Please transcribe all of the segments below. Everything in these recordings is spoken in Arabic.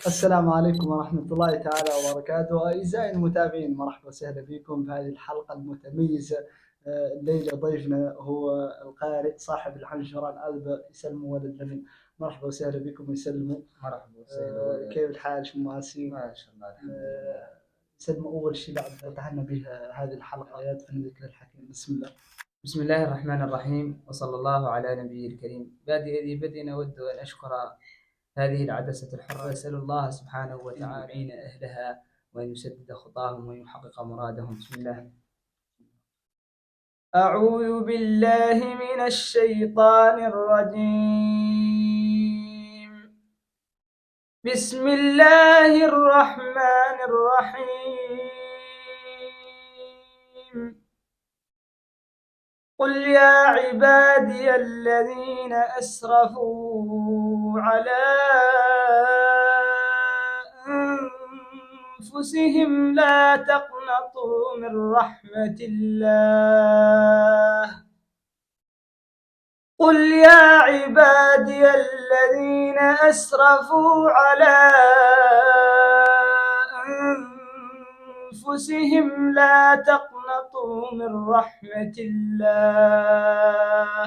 السلام عليكم ورحمة الله تعالى وبركاته. أعزائي المتابعين، مرحبا وسهلا بكم في هذه الحلقة المتميزة. الليلة ضيفنا هو القارئ صاحب الحنجرة الألبة يسلموا ولد لمن. مرحبا وسهلا بكم ويسلموا. مرحبا وسهلا. كيف الحال؟ شو مواسيك؟ ما شاء الله الحمد لله. سلموا أول شيء بعد فتحنا بها هذه الحلقة آيات من ذكر الحكيم. بسم الله. بسم الله الرحمن الرحيم، وصلى الله على نبي الكريم. بادئ بدء أود أن أشكر هذه العدسة الحرة، أسأل الله سبحانه وتعالى يعين أهلها وأن يسدد خطاهم ويحقق مرادهم. بسم الله. أعوذ بالله من الشيطان الرجيم. بسم الله الرحمن الرحيم. قل يا عبادي الذين أسرفوا على أنفسهم لا تقنطوا من رحمة الله. قل يا عبادي الذين أسرفوا على أنفسهم لا تقنطوا من رحمة الله،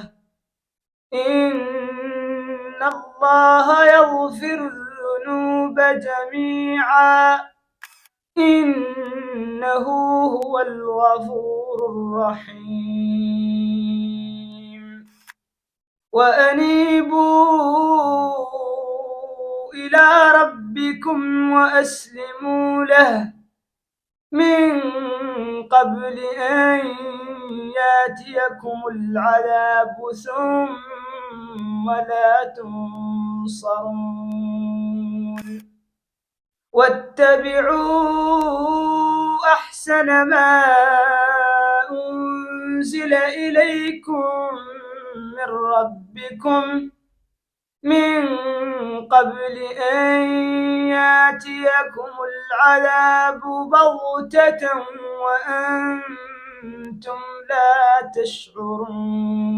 إن الله يغفر الذنوب جميعا، إنه هو الغفور الرحيم. وأنيبوا إلى ربكم وأسلموا له من قبل أن ياتيكم العذاب ثم لا تنصرون. واتبعوا أحسن ما أنزل إليكم من ربكم من قبل أن ياتيكم العذاب بغتة وأنتم لا تشعرون.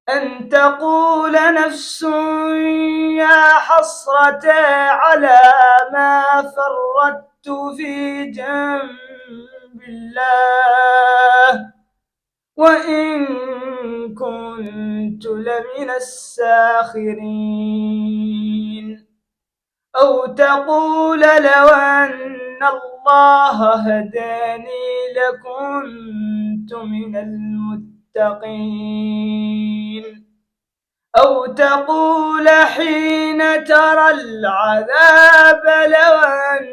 أن تقول نفس يا حسرة على ما فرطت في جنب الله وإن كنت لمن الساخرين. أو تقول لو أن الله هداني لكنت من المتقين. أو تقول حين ترى العذاب لو أن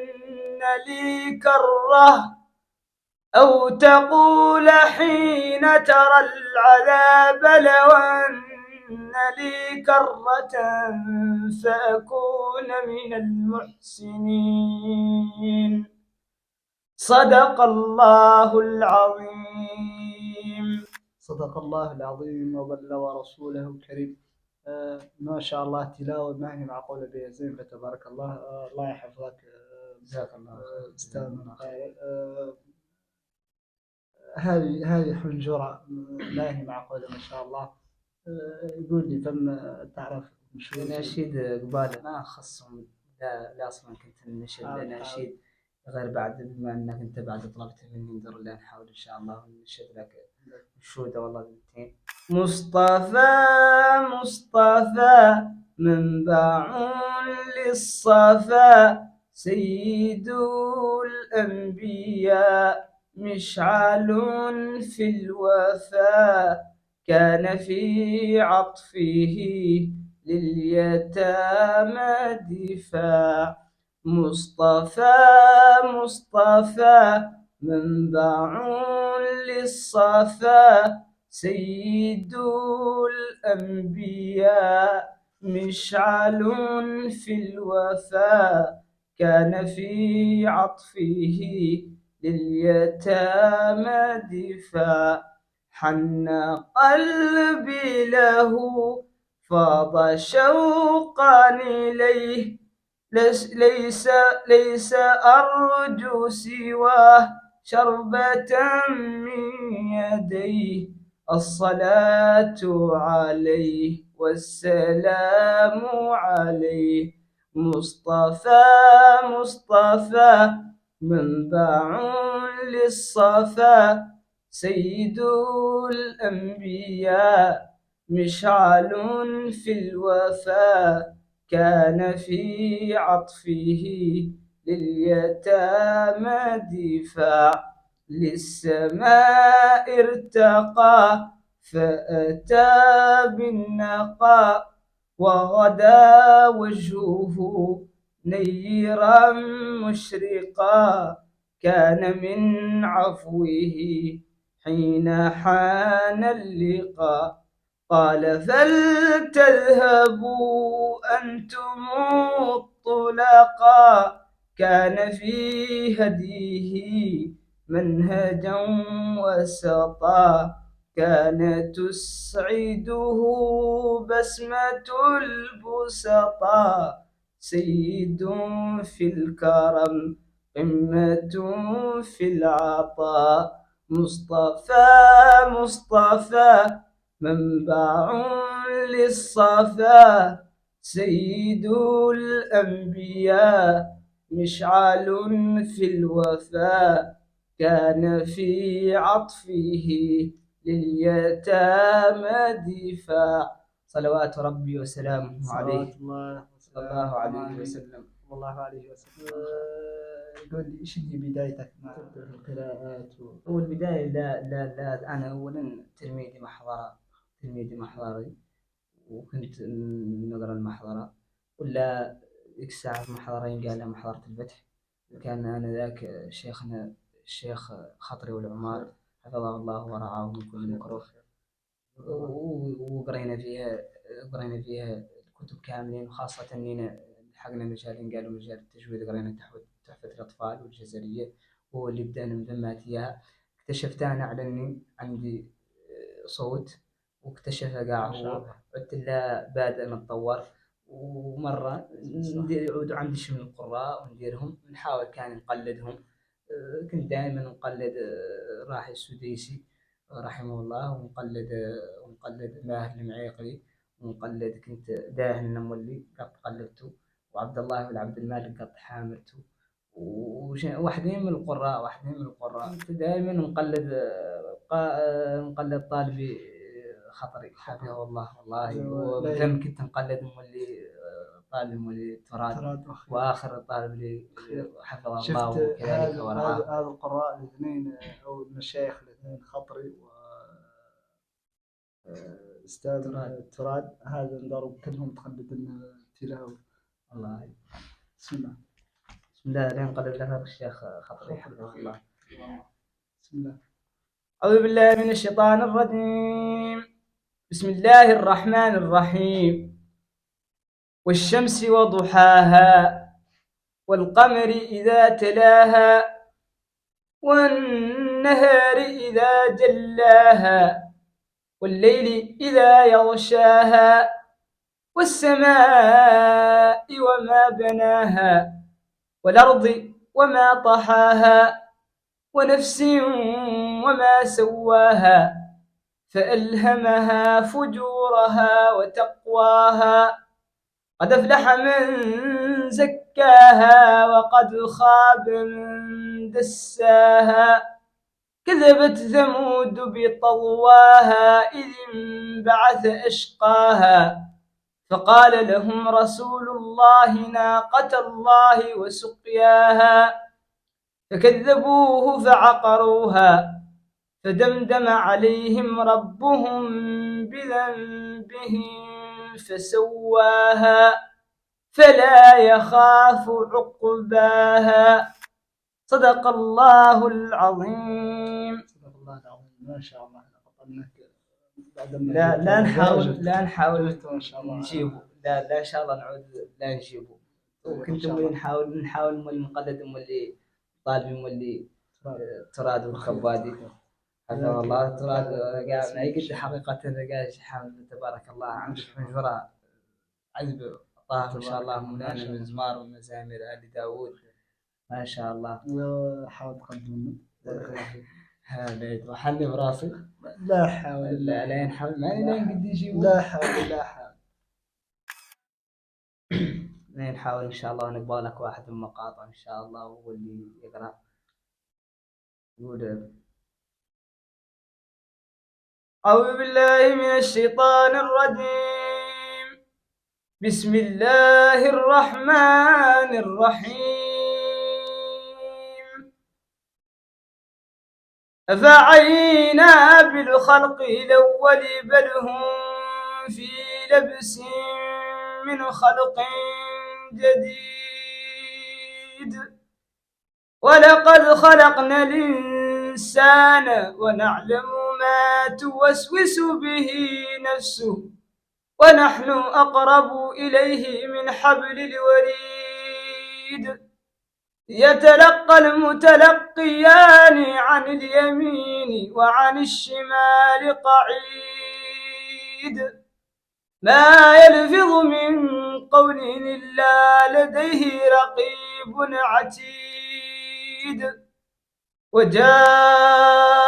لي كرة. أو تقول حين ترى العذاب لو أن لي كرة فأكون من المحسنين. صدق الله العظيم. صدق الله العظيم وبلغ رسوله الكريم. ما شاء الله، تلاوة ما هي معقولة بها زين، فتبارك الله. الله يحفظك. جزاك الله أستاذنا. هذه حنجرة ما هي معقولة ما شاء الله. يقول لي فم تعرف شو الأناشيد قبال ما أخصهم. لا أصلا كنت ننشد الأناشيد غير بعد، بما أنك أنت بعد طلبت مني ندر اللي نحاول إن شاء الله وننشد لك نشودة والله بنتين. مصطفى مصطفى منبع للصفا سيد الأنبياء مشعل في الوفا كان في عطفه لليتامى دفاع. مصطفى مصطفى منبع للصفا سيد الأنبياء مشعل في الوفا كان في عطفه لليتامى دفاع. حن قلبي له فاض شوقا إليه ليس أرجو سواه شربة من يديه الصلاة عليه والسلام عليه. مصطفى مصطفى منبع للصفا، سيد الأنبياء مشعل في الوفا، كان في عطفه لليتامى دفاع، للسماء ارتقى فأتى بالنقاء، وغدا وجهه نيرا مشرقا، كان من عفوه حين حان اللقاء. قال فلتذهبوا أنتم الطلقاء، كان في هديه منهجا وسطا، كان تسعده بسمة البسطاء، سيد في الكرم قمة في العطاء. مصطفى مصطفى منبع للصفا، سيد الأنبياء مشعل في الوفا، كان في عطفه لليتامى دفاع. صلوات ربي وسلامه عليه صلى الله عليه وسلم. الله عليه وسلم. قول لي ايش هي بدايتك مع القراءات والبداية لا أنا أولا تلميذي محضري، وكنت نقرا المحضرة، ولا ذيك الساعة محضرين قال محضرة الفتح، كان آنذاك شيخنا الشيخ خطري والعمار حفظه الله ورعاه من كل مكروه، وقرينا فيها الكتب كاملين، وخاصة إننا لحقنا مجالين قالوا مجال التجويد، قرينا تحفة الأطفال والجزرية، وهو اللي بدأنا مذمات إياها. اكتشفت أنا على إني عندي صوت، واكتشف قاع هو، قلت له بادئ نتطور، ومرة يعود عندي شي من القراء ونديرهم نحاول كان نقلدهم. كنت دائما نقلد راحي السديسي رحمه الله، ونقلد ماهر المعيقلي، ونقلد كنت داهن النمولي قد قلدته، وعبد الله بن عبد المالك قد حامرته، واحدين من القراء كنت دائما نقلد طالبي خطري حفظه الله والله، ومثلا كنت نقلد مولي طالب مولي تراد، واخر طالب لي حفظه الله وكذلك ورعاه. هذا القراء الاثنين او المشايخ الاثنين خطري استاذ تراد، هذا انضرب كلهم تقلد التلاوه. الله بسم الله بسم الله لين قلد له الشيخ خطري حفظه الله. بسم الله. أعوذ بالله من الشيطان الرجيم. بسم الله الرحمن الرحيم. والشمس وضحاها، والقمر إذا تلاها، والنهار إذا جلاها، والليل إذا يغشاها، والسماء وما بناها، والأرض وما طحاها، ونفس وما سواها، فألهمها فجورها وتقواها، قد أفلح من زكاها، وقد خاب من دساها. كذبت ثمود بطغواها، إذ انبعث أشقاها، فقال لهم رسول الله ناقة الله وسقياها، فكذبوه فعقروها، فدمدم عليهم ربهم بذنبهم فسواها، فلا يخاف عقباها. صدق الله العظيم. صدق الله العظيم. ما شاء الله. لا نحاول نجيبه، لا ان شاء الله نعود لا نجيبه. وكنت نحاول نقلد اللي طالبي اللي تراد والخبادي حفظه الله. تراد قال ما يقد حقيقة قال حامد تبارك الله عند الحنجرة عذب طه ما شاء الله مولانا من زمار ومزامير آل داود ما شاء الله. حاول تقدم هذا وحلي براسي. لا حاول لا نحاول ما لين قد يجيبوا. لا حاول نحاول إن شاء الله نبغى لك واحد من المقاطع إن شاء الله وهو اللي يقرأ. يقول: أعوذ بالله من الشيطان الرجيم. بسم الله الرحمن الرحيم. أفعينا بالخلق الأول بل هم في لبس من خلق جديد. ولقد خلقنا الإنسان ونعلم ما توسوس به نفسه ونحن أقرب إليه من حبل الوريد. يتلقى المتلقيان عن اليمين وعن الشمال قعيد. ما يلفظ من قول إلا لديه رقيب عتيد. وجاءت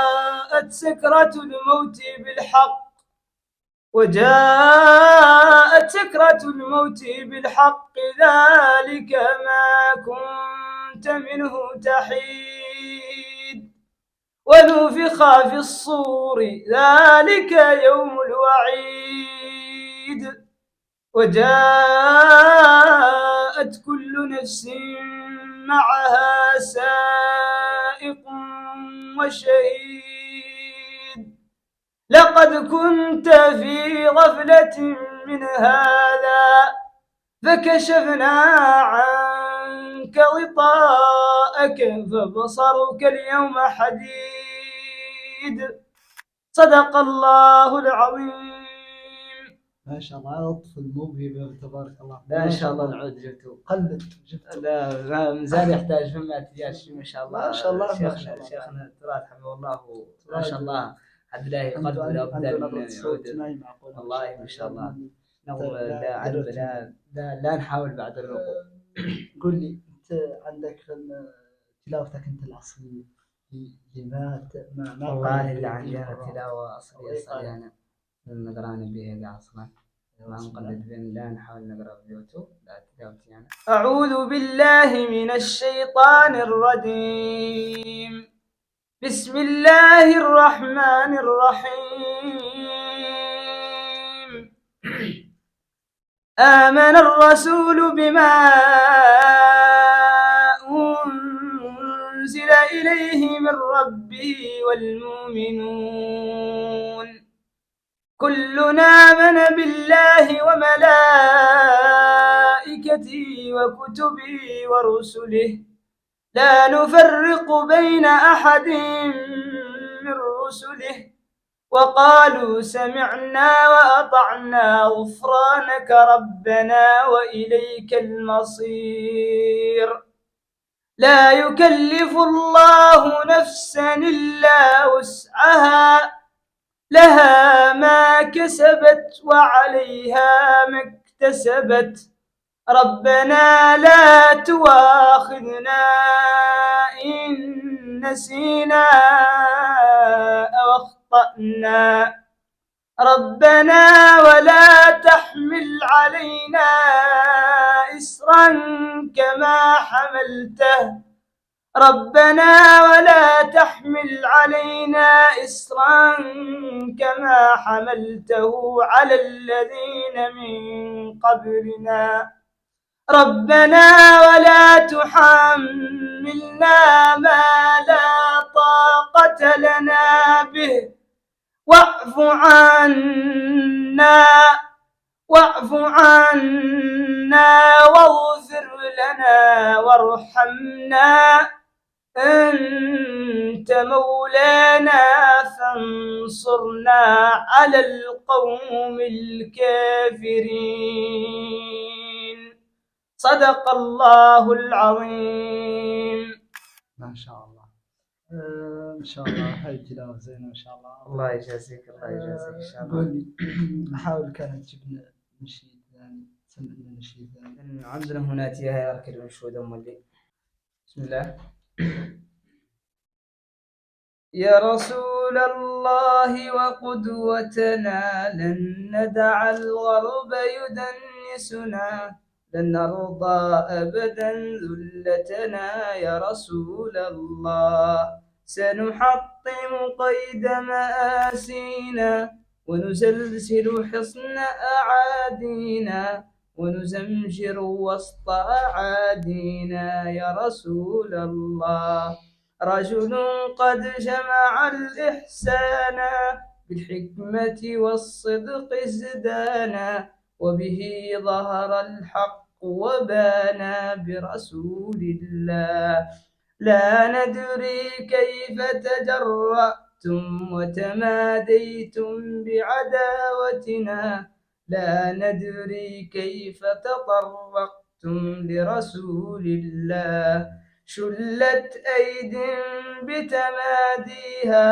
سكرة الموت بالحق ذلك ما كنت منه تحيد. ونفخ في الصور ذلك يوم الوعيد. وجاءت كل نفس معها سائق وشهيد. لقد كنت في غفلة من هذا فكشفنا عنك غطاءك فبصرك اليوم حديد. صدق الله العظيم. ما شاء الله على لطف الموهبة تبارك الله. لا إن شاء الله نعود جبته. قلت جبته. لا مازال يحتاج فما ريال ما شاء الله. ما شاء الله. شيخنا التراث حفظه الله ما شاء الله عبد الله قلب الأبدان نعود. والله ما شاء الله. نقول لا نحاول بعد الركوع. قل لي أنت عندك تلاوتك أنت الأصلية ما والله اللي عندي أنا تلاوة أصلية أنا نقرانا بها أصلا ما نقلد بين لا نحاول نقرأ بيوتيوب لا تلاوتي أنا. أعوذ بالله من الشيطان الرجيم. بسم الله الرحمن الرحيم. آمن الرسول بما أنزل إليه من ربه والمؤمنون كلنا آمن بالله وملائكته وكتبه ورسله لا نفرق بين أحد من رسله وقالوا سمعنا وأطعنا غفرانك ربنا وإليك المصير. لا يكلف الله نفسا إلا وسعها لها ما كسبت وعليها ما اكتسبت ربنا لا تؤاخذنا إن نسينا أو أخطأنا ربنا ولا تحمل علينا إصرا كما حملته ربنا ولا تحمل علينا إصرا كما حملته على الذين من قبلنا ربنا ولا تحملنا ما لا طاقة لنا به واعف عنا واغفر لنا وارحمنا أنت مولانا فانصرنا على القوم الكافرين. صدق الله العظيم. ما شاء الله. إن شاء الله هاي تلاوة زينة ما شاء الله. الله يجازيك الله يجازيك إن شاء الله. قول لي نحاول كانت تجيب نشيد ثاني سمعنا نشيد ثاني. عندنا هنا تيها يركض منشود أمي. بسم الله. يا رسول الله وقدوتنا لن ندع الغرب يدنسنا لن نرضى أبدا ذلتنا يا رسول الله. سنحطم قيد مآسينا ونزلزل حصن أعادينا ونزمجر وسط أعادينا يا رسول الله. رجل قد جمع الإحسان بالحكمة والصدق ازدانا وبه ظهر الحق وبانا برسول الله. لا ندري كيف تجرأتم وتماديتم بعداوتنا، لا ندري كيف تطرقتم لرسول الله. شلت أيد بتماديها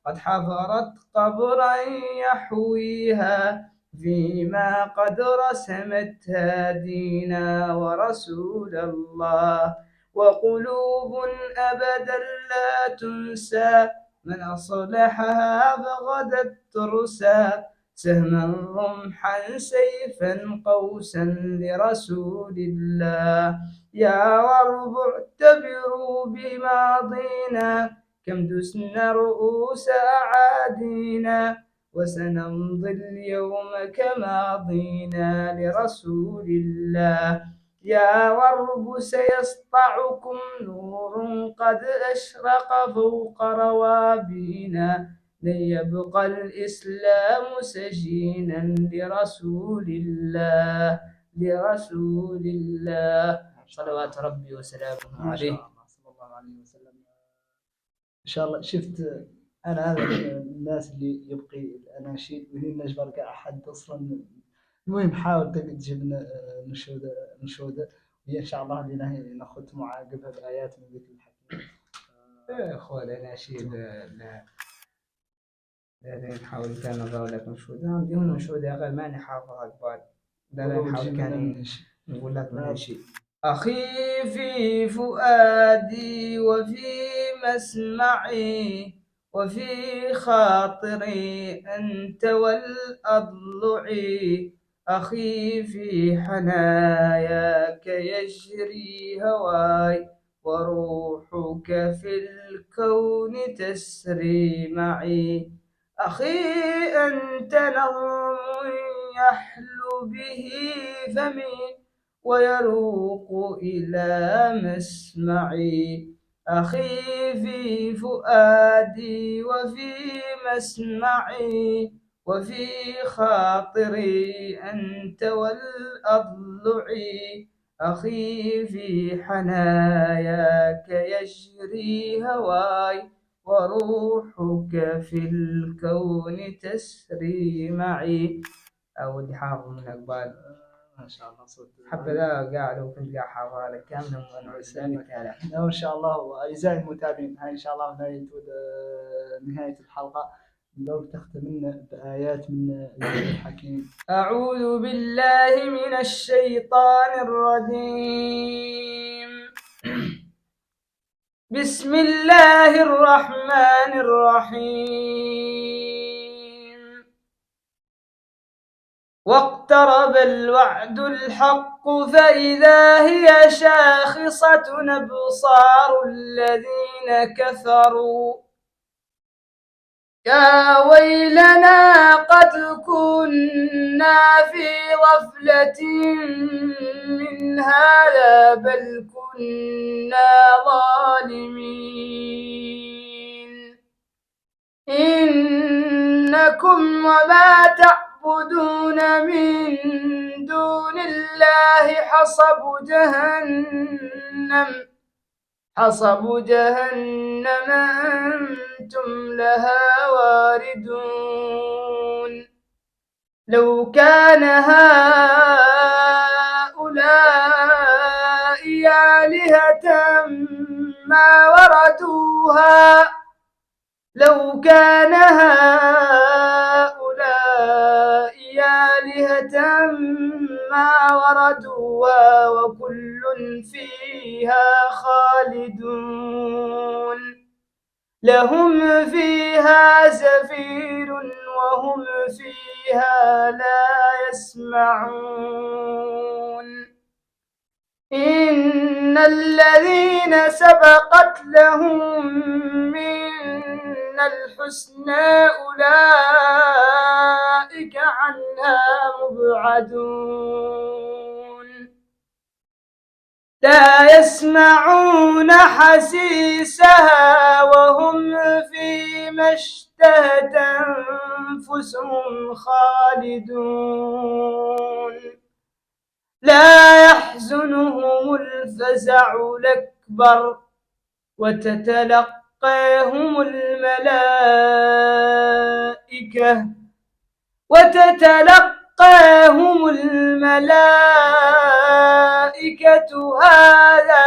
قد حفرت قبرا يحويها فيما قد رسمت هادينا ورسول الله. وقلوب أبدا لا تنسى من أصلحها فغدت ترسى سهما رمحا سيفا قوسا لرسول الله. يا رب اعتبروا بماضينا كم دسنا رؤوس أعادينا وسنمضي اليوم كماضينا لرسول الله. يا رب سيسطعكم نور قد أشرق فوق روابينا لن يبقى الإسلام سجينا لرسول الله. لرسول الله صلوات ربي وسلامه عليه. صلى الله عليه وسلم. إن شاء الله. شفت أنا هذا الناس اللي يبقي الأناشيد وهي نجبر كأحد أصلا. المهم حاول تجيب لنا نشودة وهي إن شاء الله اللي ناخذ معاقبها بآيات من ذكر الحكيم. يا أخوة الأناشيد لا نحاول كان نضع لك نشودة. عندي هنا نشودة أقل ما نحافظها قبال. لا نحاول كان نقول لك نشيد. أخي في فؤادي وفي مسمعي وفي خاطري أنت والأضلعي. أخي في حناياك يجري هواي وروحك في الكون تسري معي. أخي أنت نظم يحلو به فمي ويروق إلى مسمعي. أخي في فؤادي وفي مسمعي وفي خاطري أنت والأضلعي. أخي في حناياك يجري هواي وروحك في الكون تسري معي. أول حافظ من أقبال ما شاء الله. صوت حبذا قاعد وكنت قاعد حافظها لك كاملا وإن شاء الله. وأعزائي المتابعين هاي إن شاء الله نهاية الحلقة لو تختمنا بآيات من ذكر الحكيم. أعوذ بالله من الشيطان الرجيم. بسم الله الرحمن الرحيم. واقترب الوعد الحق فإذا هي شاخصة أبصار الذين كفروا يا ويلنا قد كنا في غفلة من هذا بل كنا ظالمين. إنكم وما تعبدون من دون الله حصب جهنم أنتم لها واردون. لو كان هؤلاء آلهة ما وردوها لو كان هؤلاء آلهة ما وردوها وكل فيها خالدون. لهم فيها زفير وهم فيها لا يسمعون. إن الذين سبقت لهم منا الحسنى أولئك عنها مبعدون لا يسمعون حسيسها وهم فيما اشتهت أنفسهم خالدون لا يحزنهم الفزع الأكبر وتتلقاهم الملائكة هذا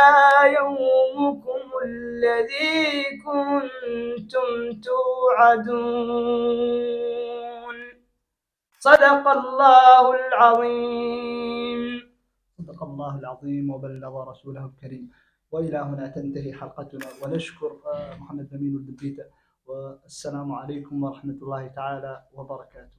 يومكم الذي كنتم توعدون. صدق الله العظيم. صدق الله العظيم وبلغ رسوله الكريم. وإلى هنا تنتهي حلقتنا، ونشكر محمد أمين الدبيتة، والسلام عليكم ورحمة الله تعالى وبركاته.